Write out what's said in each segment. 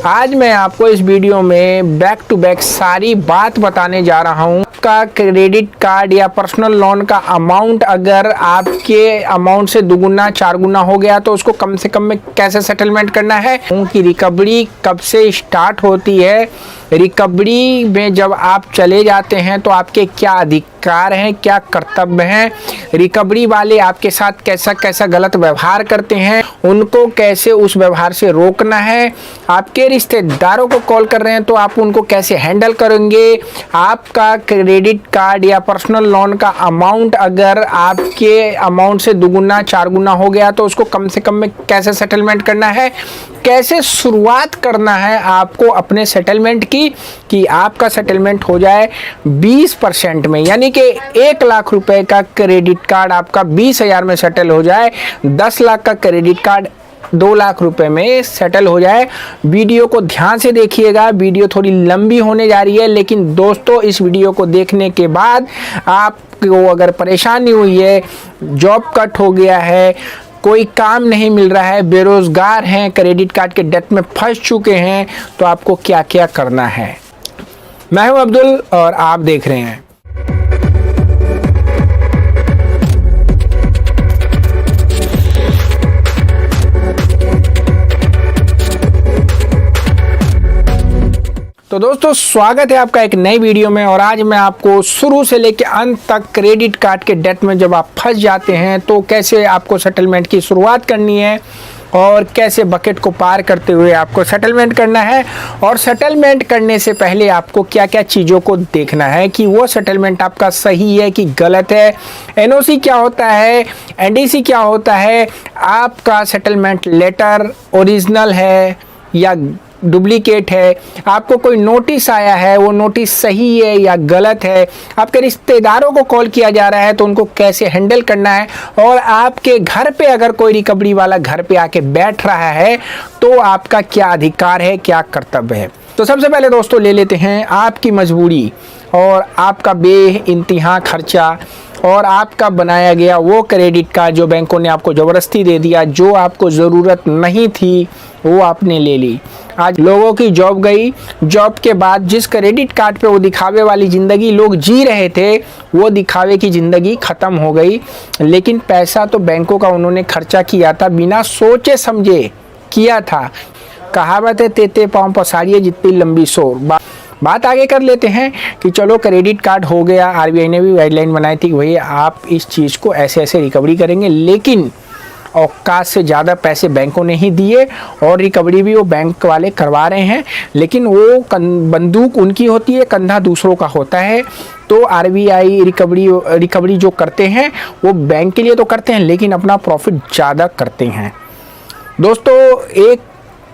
आज मैं आपको इस वीडियो में बैक टू बैक सारी बात बताने जा रहा हूँ। का क्रेडिट कार्ड या पर्सनल लोन का अमाउंट अगर आपके अमाउंट से दुगुना चार गुना हो गया तो उसको कम से कम में कैसे सेटलमेंट करना है, उनकी रिकवरी कब से स्टार्ट होती है, रिकवरी में जब आप चले जाते हैं तो आपके क्या अधिकार हैं, क्या कर्तव्य हैं, रिकवरी वाले आपके साथ कैसा कैसा गलत व्यवहार करते हैं, उनको कैसे उस व्यवहार से रोकना है, आपके रिश्तेदारों को कॉल कर रहे हैं तो आप उनको कैसे हैंडल करेंगे, आपका क्रेडिट कार्ड या पर्सनल लोन का अमाउंट अगर आपके अमाउंट से दुगुना चार गुना हो गया तो उसको कम से कम में कैसे सेटलमेंट करना है, कैसे शुरुआत करना है आपको अपने सेटलमेंट की कि आपका सेटलमेंट हो जाए 20% में, यानी कि 1 लाख रुपए का क्रेडिट कार्ड आपका 20,000 में सेटल हो जाए, 10 लाख का क्रेडिट कार्ड 2 लाख रुपए में सेटल हो जाए। वीडियो को ध्यान से देखिएगा, वीडियो थोड़ी लंबी होने जा रही है, लेकिन दोस्तों इस वीडियो को देखने के बाद आपको अगर परेशानी हुई है, जॉब कट हो गया है, कोई काम नहीं मिल रहा है, बेरोजगार हैं, क्रेडिट कार्ड के डेट में फंस चुके हैं, तो आपको क्या क्या करना है। मैं हूं अब्दुल और आप देख रहे हैं तो दोस्तों स्वागत है आपका एक नई वीडियो में। और आज मैं आपको शुरू से लेकर अंत तक क्रेडिट कार्ड के डेट में जब आप फंस जाते हैं तो कैसे आपको सेटलमेंट की शुरुआत करनी है और कैसे बकेट को पार करते हुए आपको सेटलमेंट करना है, और सेटलमेंट करने से पहले आपको क्या क्या चीज़ों को देखना है कि वो सेटलमेंट आपका सही है कि गलत है, एनओसी क्या होता है, एनडीसी क्या होता है, आपका सेटलमेंट लेटर ओरिजिनल है या डुप्लीकेट है, आपको कोई नोटिस आया है वो नोटिस सही है या गलत है, आपके रिश्तेदारों को कॉल किया जा रहा है तो उनको कैसे हैंडल करना है, और आपके घर पे अगर कोई रिकवरी वाला घर पे आके बैठ रहा है तो आपका क्या अधिकार है, क्या कर्तव्य है। तो सबसे पहले दोस्तों ले लेते हैं आपकी मजबूरी और आपका बेइंतहा खर्चा और आपका बनाया गया वो क्रेडिट कार्ड जो बैंकों ने आपको ज़बरदस्ती दे दिया, जो आपको ज़रूरत नहीं थी वो आपने ले ली। आज लोगों की जॉब गई, जॉब के बाद जिस क्रेडिट कार्ड पे वो दिखावे वाली ज़िंदगी लोग जी रहे थे वो दिखावे की ज़िंदगी ख़त्म हो गई, लेकिन पैसा तो बैंकों का उन्होंने खर्चा किया था, बिना सोचे समझे किया था। कहावत है तेते पाँव पसारिए जितनी लंबी सोर। बात आगे कर लेते हैं कि चलो क्रेडिट कार्ड हो गया, आरबीआई ने भी गाइडलाइन बनाई थी कि भाई आप इस चीज़ को ऐसे ऐसे रिकवरी करेंगे, लेकिन औकात से ज़्यादा पैसे बैंकों ने ही दिए और रिकवरी भी वो बैंक वाले करवा रहे हैं, लेकिन वो बंदूक उनकी होती है, कंधा दूसरों का होता है। तो आरबीआई रिकवरी जो करते हैं वो बैंक के लिए तो करते हैं, लेकिन अपना प्रॉफिट ज़्यादा करते हैं। दोस्तों एक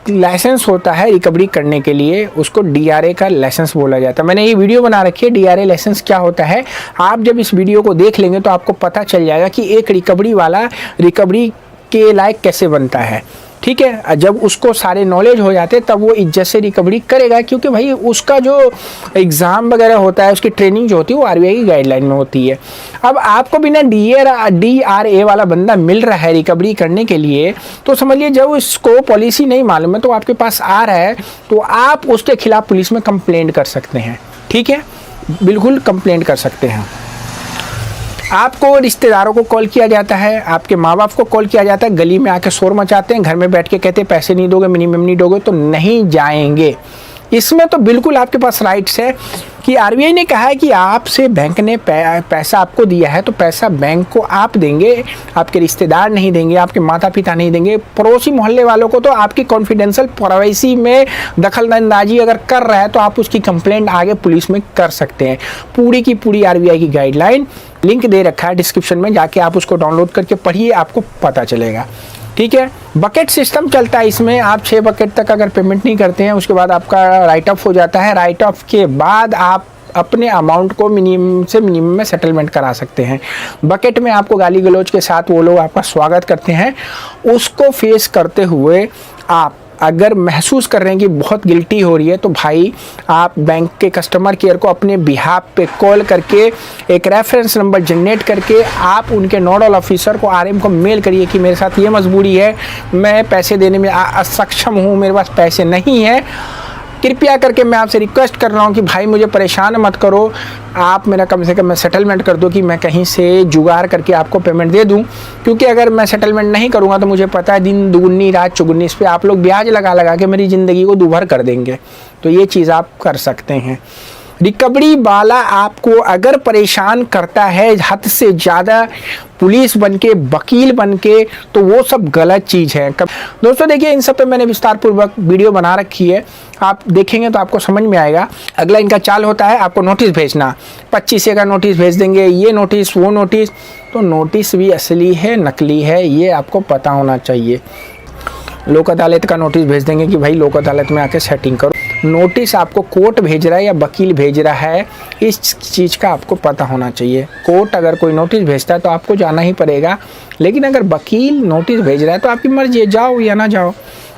लाइसेंस होता है रिकवरी करने के लिए, उसको डीआरए का लाइसेंस बोला जाता है। मैंने ये वीडियो बना रखी है डीआरए लाइसेंस क्या होता है। आप जब इस वीडियो को देख लेंगे तो आपको पता चल जाएगा कि एक रिकवरी वाला रिकवरी के लायक कैसे बनता है। ठीक है, जब उसको सारे नॉलेज हो जाते तब वो इज्जत से रिकवरी करेगा, क्योंकि भाई उसका जो एग्ज़ाम वगैरह होता है, उसकी ट्रेनिंग जो होती है वो आरबीआई की गाइडलाइन में होती है। अब आपको बिना डीआरए वाला बंदा मिल रहा है रिकवरी करने के लिए, तो समझिए जब उसको पॉलिसी नहीं मालूम है तो आपके पास आ रहा है तो आप उसके खिलाफ पुलिस में कंप्लेंट कर सकते हैं। ठीक है, बिल्कुल कंप्लेंट कर सकते हैं। आपको रिश्तेदारों को कॉल किया जाता है, आपके माँ बाप को कॉल किया जाता है, गली में आके शोर मचाते हैं, घर में बैठ के कहते हैं पैसे नहीं दोगे, मिनिमम नहीं दोगे तो नहीं जाएंगे। इसमें तो बिल्कुल आपके पास राइट्स है कि आरबीआई ने कहा है कि आपसे बैंक ने पैसा आपको दिया है तो पैसा बैंक को आप देंगे, आपके रिश्तेदार नहीं देंगे, आपके माता पिता नहीं देंगे, पड़ोसी मोहल्ले वालों को तो आपकी कॉन्फिडेंशियल प्राइवेसी में दखलंदाजी अगर कर रहा है तो आप उसकी कंप्लेंट आगे पुलिस में कर सकते हैं। पूरी की पूरी आरबीआई की गाइडलाइन लिंक दे रखा है डिस्क्रिप्शन में, जाके आप उसको डाउनलोड करके पढ़िए, आपको पता चलेगा। ठीक है, बकेट सिस्टम चलता है इसमें। आप 6 बकेट तक अगर पेमेंट नहीं करते हैं उसके बाद आपका राइट ऑफ हो जाता है। राइट ऑफ के बाद आप अपने अमाउंट को मिनिमम से मिनिमम में सेटलमेंट करा सकते हैं। बकेट में आपको गाली गलौज के साथ वो लोग आपका स्वागत करते हैं, उसको फेस करते हुए आप अगर महसूस कर रहे हैं कि बहुत गिल्टी हो रही है तो भाई आप बैंक के कस्टमर केयर को अपने बिहाफ पे कॉल करके एक रेफरेंस नंबर जनरेट करके आप उनके नोडल ऑफिसर को आरएम को मेल करिए कि मेरे साथ ये मजबूरी है, मैं पैसे देने में असक्षम हूँ, मेरे पास पैसे नहीं है, कृपया करके मैं आपसे रिक्वेस्ट कर रहा हूँ कि भाई मुझे परेशान मत करो, आप मेरा कम से कम मैं सेटलमेंट कर दो कि मैं कहीं से जुगाड़ करके आपको पेमेंट दे दूँ। क्योंकि अगर मैं सेटलमेंट नहीं करूँगा तो मुझे पता है दिन दुगुनी रात चुगुनी इस पर आप लोग ब्याज लगा लगा के मेरी ज़िंदगी को दुभर कर देंगे। तो ये चीज़ आप कर सकते हैं। रिकवरी वाला आपको अगर परेशान करता है हद से ज़्यादा, पुलिस बनके वकील बनके, तो वो सब गलत चीज़ है। दोस्तों देखिए, इन सब पे मैंने विस्तार पूर्वक वीडियो बना रखी है, आप देखेंगे तो आपको समझ में आएगा। अगला इनका चाल होता है आपको नोटिस भेजना, 25 का नोटिस भेज देंगे, ये नोटिस वो नोटिस। तो नोटिस भी असली है नकली है ये आपको पता होना चाहिए। लोक अदालत का नोटिस भेज देंगे कि भाई लोक अदालत में आके सेटिंग करो। नोटिस आपको कोर्ट भेज रहा है या वकील भेज रहा है, इस चीज़ का आपको पता होना चाहिए। कोर्ट अगर कोई नोटिस भेजता है तो आपको जाना ही पड़ेगा, लेकिन अगर वकील नोटिस भेज रहा है तो आपकी मर्जी है, जाओ या ना जाओ।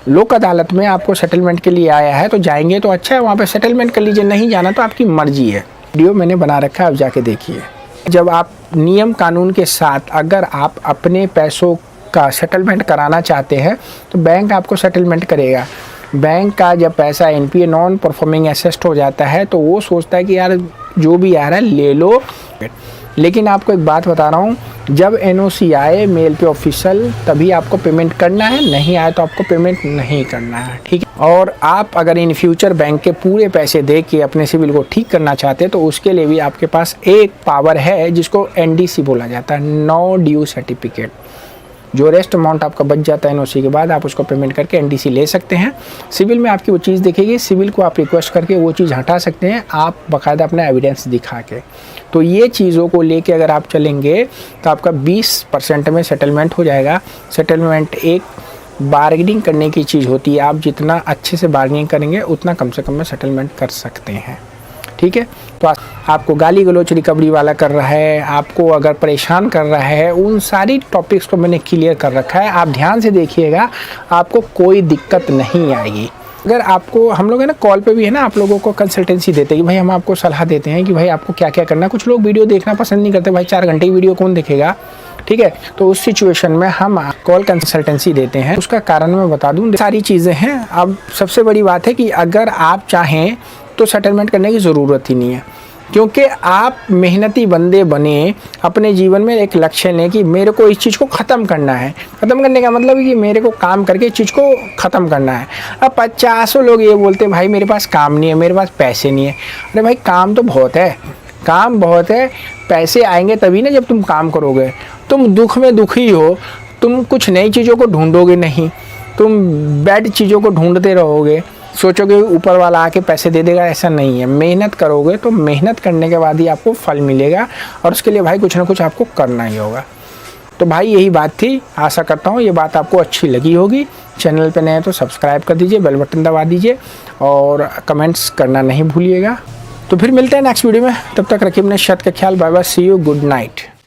लोक अदालत में आपको सेटलमेंट के लिए आया है तो जाएंगे तो अच्छा है, वहाँ पे सेटलमेंट कर लीजिए, नहीं जाना तो आपकी मर्जी है। वीडियो मैंने बना रखा है, आप जाके देखिए। जब आप नियम कानून के साथ अगर आप अपने पैसों का सेटलमेंट कराना चाहते हैं तो बैंक आपको सेटलमेंट करेगा। बैंक का जब पैसा एनपीए नॉन परफॉर्मिंग एसेट हो जाता है तो वो सोचता है कि यार जो भी आ रहा है ले लो। लेकिन आपको एक बात बता रहा हूँ, जब एनओसी आए मेल पे ऑफिशियल तभी आपको पेमेंट करना है, नहीं आए तो आपको पेमेंट नहीं करना है, ठीक है। और आप अगर इन फ्यूचर बैंक के पूरे पैसे दे के अपने सिविल को ठीक करना चाहते हैं तो उसके लिए भी आपके पास एक पावर है जिसको एनडीसी बोला जाता है, नो ड्यू सर्टिफिकेट। जो रेस्ट अमाउंट आपका बच जाता है एनओसी के बाद आप उसको पेमेंट करके एनडीसी ले सकते हैं। सिविल में आपकी वो चीज़ दिखेगी, सिविल को आप रिक्वेस्ट करके वो चीज़ हटा सकते हैं, आप बाकायदा अपना एविडेंस दिखा के। तो ये चीज़ों को लेके अगर आप चलेंगे तो आपका 20% में सेटलमेंट हो जाएगा। सेटलमेंट एक बार्गेनिंग करने की चीज़ होती है, आप जितना अच्छे से बार्गेनिंग करेंगे उतना कम से कम में सेटलमेंट कर सकते हैं, ठीक है। तो आपको गाली गलौच रिकवरी वाला कर रहा है, आपको अगर परेशान कर रहा है, उन सारी टॉपिक्स को मैंने क्लियर कर रखा है, आप ध्यान से देखिएगा, आपको कोई दिक्कत नहीं आएगी। अगर आपको हम लोग है ना कॉल पे भी है ना आप लोगों को कंसल्टेंसी देते हैं कि भाई हम आपको सलाह देते हैं कि भाई आपको क्या क्या करना है। कुछ लोग वीडियो देखना पसंद नहीं करते, भाई 4 घंटे की वीडियो कौन देखेगा, ठीक है। तो उस सिचुएशन में हम कॉल कंसल्टेंसी देते हैं, उसका कारण मैं बता दूँ, सारी चीज़ें हैं। अब सबसे बड़ी बात है कि अगर आप चाहें तो सेटलमेंट करने की ज़रूरत ही नहीं है, क्योंकि आप मेहनती बंदे बने, अपने जीवन में एक लक्ष्य लें कि मेरे को इस चीज़ को ख़त्म करना है। ख़त्म करने का मतलब है कि मेरे को काम करके इस चीज़ को ख़त्म करना है। अब 50 लोग ये बोलते हैं भाई मेरे पास काम नहीं है, मेरे पास पैसे नहीं है। अरे भाई काम तो बहुत है, काम बहुत है, पैसे आएंगे तभी ना जब तुम काम करोगे। तुम दुख में दुखी हो, तुम कुछ नई चीज़ों को ढूंढोगे नहीं, तुम बैड चीज़ों को ढूंढते रहोगे, सोचोगे ऊपर वाला आके पैसे दे देगा, ऐसा नहीं है। मेहनत करोगे तो मेहनत करने के बाद ही आपको फल मिलेगा, और उसके लिए भाई कुछ ना कुछ आपको करना ही होगा। तो भाई यही बात थी, आशा करता हूँ ये बात आपको अच्छी लगी होगी। चैनल पे नए हैं तो सब्सक्राइब कर दीजिए, बेल बटन दबा दीजिए और कमेंट्स करना नहीं भूलिएगा। तो फिर मिलते हैं नेक्स्ट वीडियो में, तब तक रखिए अपने सेहत का ख्याल। Bye bye, see you, good night.